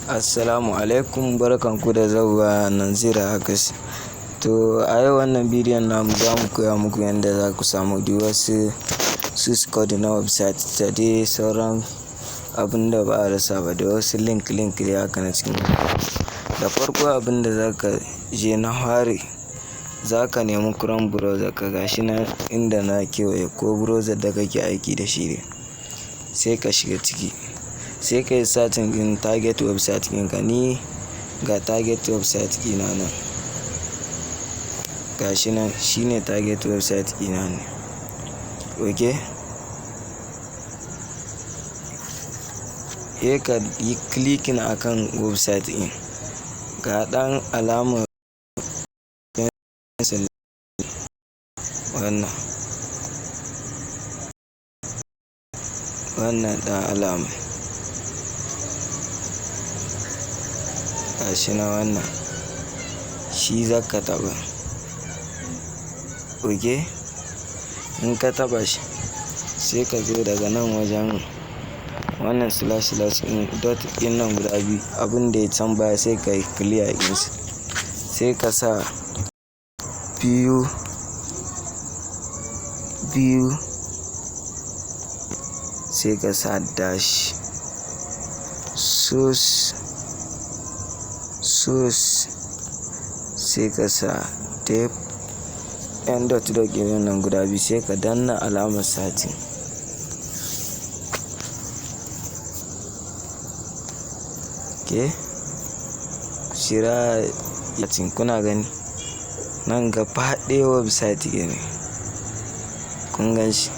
Assalamu alaikum, barkanku da zauwa Nanzira Hakas. To a yau wannan bidiyon namu za mu koya muku yadda za ku samu duk wasu source code na website da dai sauran abin da ba a rasa ba da wasu link da haka na cikin. Da farko abin da za ka je na fari za ka nemi Chrome browser ka gashi na inda na kewaye ko browser da kake aiki da shi ne. Sai ka shiga ciki. Sai ka yi searching din target website ɗinka. Ni ga target website ɗina nan, gashi nan shine target website ɗina ne. Okay, sai ka yi clicking akan website ɗin, ga ɗan alamar wannan ɗan alama gashi na wannan shi za ka taɓa. Okay, in ka taɓa shi sai ka zo daga nan wajen wannan slash in dot ɗin nan guda biyu, abin da ya can baya sai ka yi clear ɗinsu. Sai ka sa biyu sai ka sa dash source sai ka sa dep yan dot ɗin nan guda biyu sai ka danna alamar searching. Okay, shira yacin kuna gani nan gaba ɗaya website ne, kun gan shi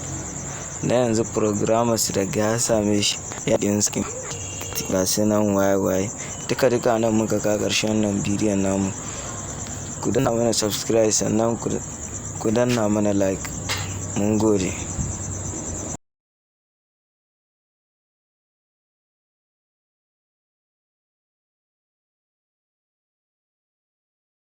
na yanzu programmers daga ya same shi ya ɗin skin ga su nan waye duka nan muka ka ƙarshen nan bidiyon namu. Ku danna mana subscribe sannan ku danna mana like. Mun gode.